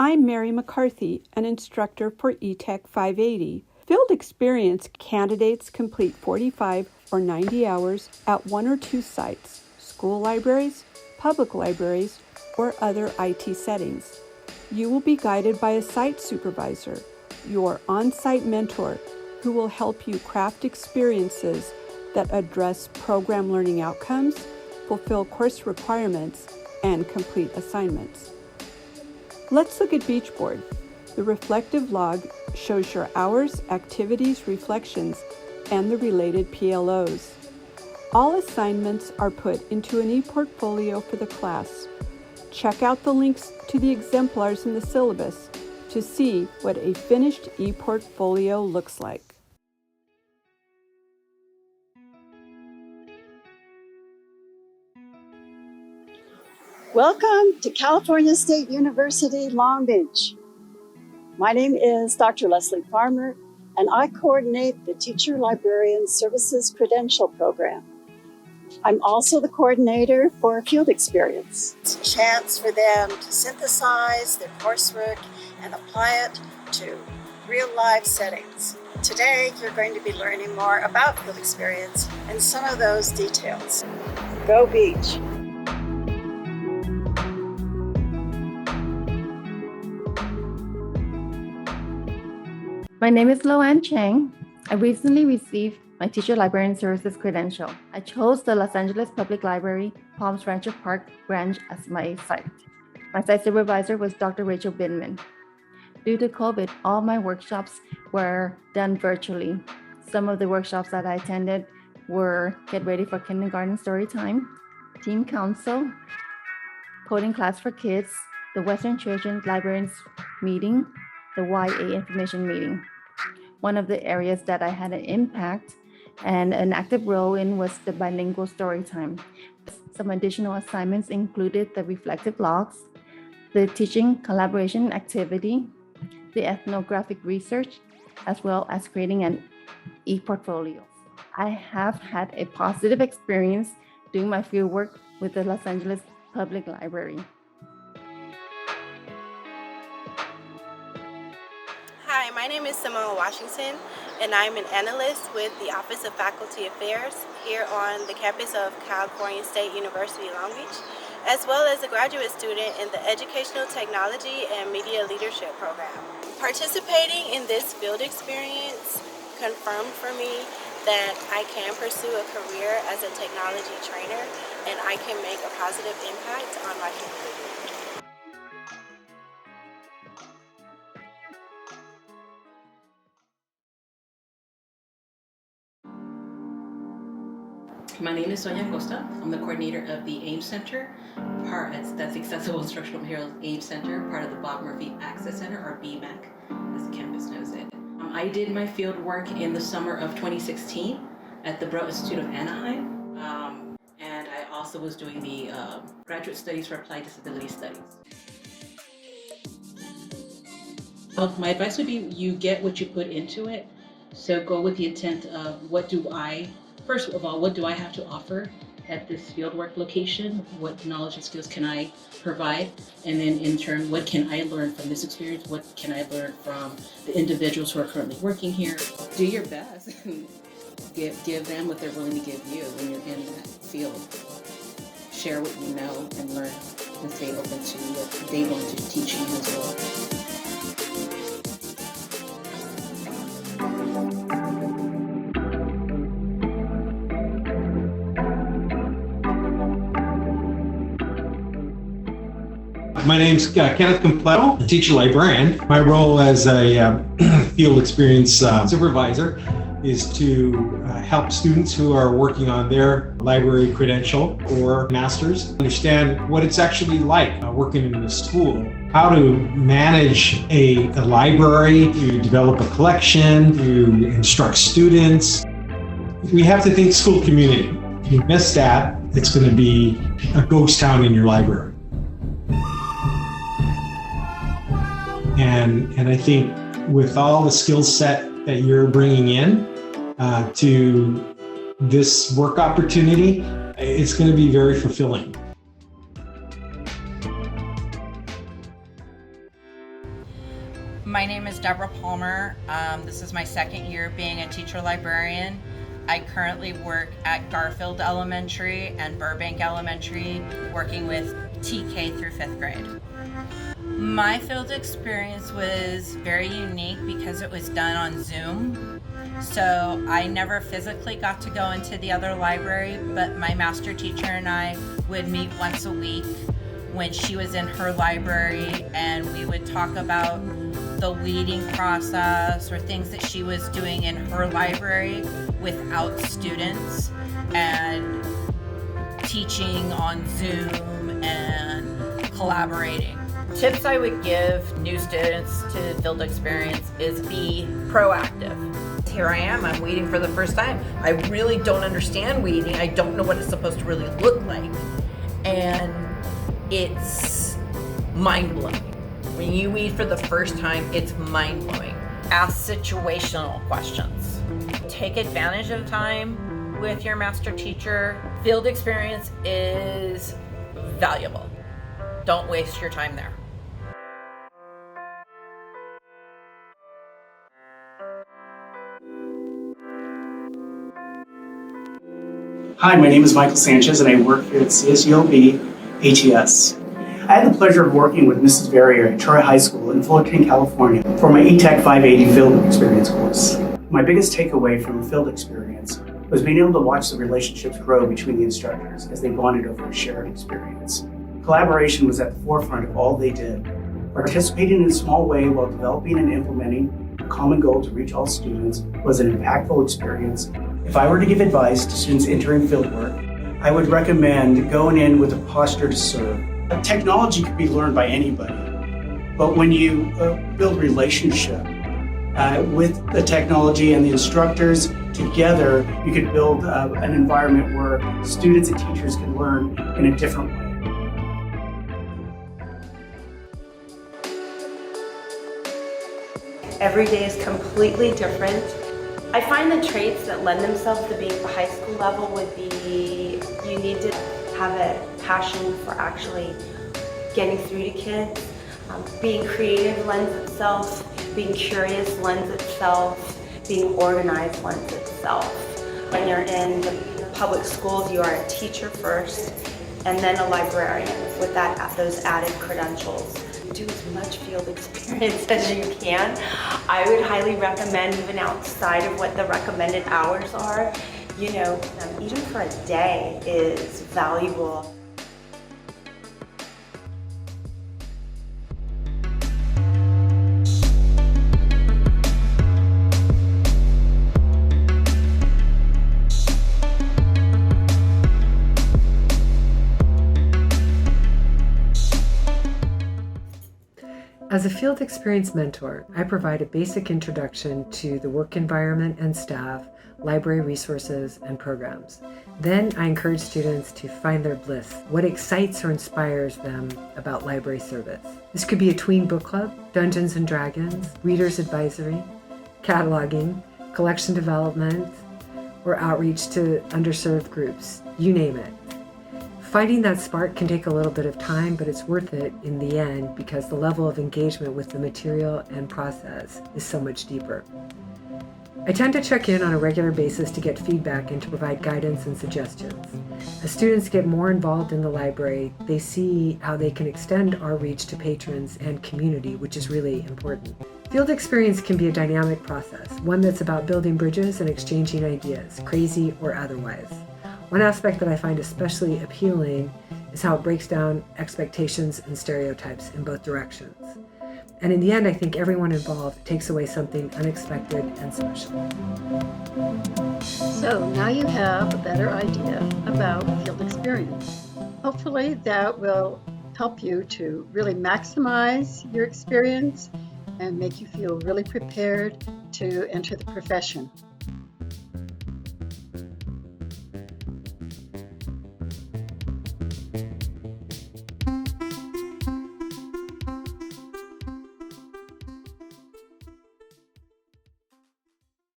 I'm Mary McCarthy, an instructor for ETEC580. Field experience candidates complete 45 or 90 hours at one or two sites, school libraries, public libraries, or other IT settings. You will be guided by a site supervisor, your on-site mentor, who will help you craft experiences that address program learning outcomes, fulfill course requirements, and complete assignments. Let's look at Beachboard. The reflective log shows your hours, activities, reflections, and the related PLOs. All assignments are put into an e-portfolio for the class. Check out the links to the exemplars in the syllabus to see what a finished e-portfolio looks like. Welcome to California State University, Long Beach. My name is Dr. Leslie Farmer, and I coordinate the Teacher Librarian Services Credential Program. I'm also the coordinator for Field Experience. It's a chance for them to synthesize their coursework and apply it to real-life settings. Today, you're going to be learning more about Field Experience and some of those details. Go Beach! My name is Loanne Chang. I recently received my Teacher Librarian Services credential. I chose the Los Angeles Public Library, Palms Rancho Park branch as my site. My site supervisor was Dr. Rachel Binman. Due to COVID, all my workshops were done virtually. Some of the workshops that I attended were Get Ready for Kindergarten Storytime, Team Council, Coding Class for Kids, the Western Children's Librarians Meeting, the YA Information Meeting. One of the areas that I had an impact and an active role in was the bilingual story time. Some additional assignments included the reflective logs, the teaching collaboration activity, the ethnographic research, as well as creating an e-portfolio. I have had a positive experience doing my fieldwork with the Los Angeles Public Library. Hi, my name is Simone Washington, and I'm an analyst with the Office of Faculty Affairs here on the campus of California State University, Long Beach, as well as a graduate student in the Educational Technology and Media Leadership program. Participating in this field experience confirmed for me that I can pursue a career as a technology trainer, and I can make a positive impact on my community. My name is Sonia Costa. I'm the coordinator of the AIM Center, that's Accessible Instructional Materials AIM Center, part of the Bob Murphy Access Center, or BMAC, as the campus knows it. I did my field work in the summer of 2016 at the Broad Institute of Anaheim, and I also was doing the graduate studies for applied disability studies. Well, my advice would be you get what you put into it, so go with the intent of first of all, what do I have to offer at this fieldwork location? What knowledge and skills can I provide? And then in turn, what can I learn from this experience? What can I learn from the individuals who are currently working here? Do your best. give them what they're willing to give you when you're in that field. Share what you know and learn, and stay open to what they want to teach you as well. My name's Kenneth Completo, a teacher librarian. My role as a field experience supervisor is to help students who are working on their library credential or master's understand what it's actually like working in a school, how to manage a library, to develop a collection, to instruct students. We have to think school community. If you miss that, it's going to be a ghost town in your library. And I think with all the skill set that you're bringing in to this work opportunity, it's going to be very fulfilling. My name is Deborah Palmer. This is my second year being a teacher librarian. I currently work at Garfield Elementary and Burbank Elementary, working with TK through 5th grade. My field experience was very unique because it was done on Zoom. So I never physically got to go into the other library, but my master teacher and I would meet once a week when she was in her library, and we would talk about the weeding process or things that she was doing in her library without students, and teaching on Zoom and collaborating. Tips I would give new students to field experience is be proactive. Here I am, I'm weeding for the first time. I really don't understand weeding. I don't know what it's supposed to really look like. And it's mind-blowing. When you weed for the first time, it's mind-blowing. Ask situational questions. Take advantage of time with your master teacher. Field experience is valuable. Don't waste your time there. Hi, my name is Michael Sanchez and I work here at CSULB ATS. I had the pleasure of working with Mrs. Verrier at Troy High School in Fullerton, California for my ETEC580 field experience course. My biggest takeaway from field experience was being able to watch the relationships grow between the instructors as they bonded over a shared experience. Collaboration was at the forefront of all they did. Participating in a small way while developing and implementing a common goal to reach all students was an impactful experience. If I were to give advice to students entering fieldwork, I would recommend going in with a posture to serve. Technology could be learned by anybody, but when you build relationship with the technology and the instructors together, you could build an environment where students and teachers can learn in a different way. Every day is completely different. I find the traits that lend themselves to being at the high school level would be, you need to have a passion for actually getting through to kids. Being creative lends itself, being curious lends itself, being organized lends itself. When you're in the public schools, you are a teacher first and then a librarian with those added credentials. Do as much field experience as you can. I would highly recommend, even outside of what the recommended hours are, even for a day is valuable. As a field experience mentor, I provide a basic introduction to the work environment and staff, library resources, and programs. Then I encourage students to find their bliss, what excites or inspires them about library service. This could be a tween book club, Dungeons and Dragons, reader's advisory, cataloging, collection development, or outreach to underserved groups, you name it. Finding that spark can take a little bit of time, but it's worth it in the end because the level of engagement with the material and process is so much deeper. I tend to check in on a regular basis to get feedback and to provide guidance and suggestions. As students get more involved in the library, they see how they can extend our reach to patrons and community, which is really important. Field experience can be a dynamic process, one that's about building bridges and exchanging ideas, crazy or otherwise. One aspect that I find especially appealing is how it breaks down expectations and stereotypes in both directions. And in the end, I think everyone involved takes away something unexpected and special. So now you have a better idea about field experience. Hopefully that will help you to really maximize your experience and make you feel really prepared to enter the profession.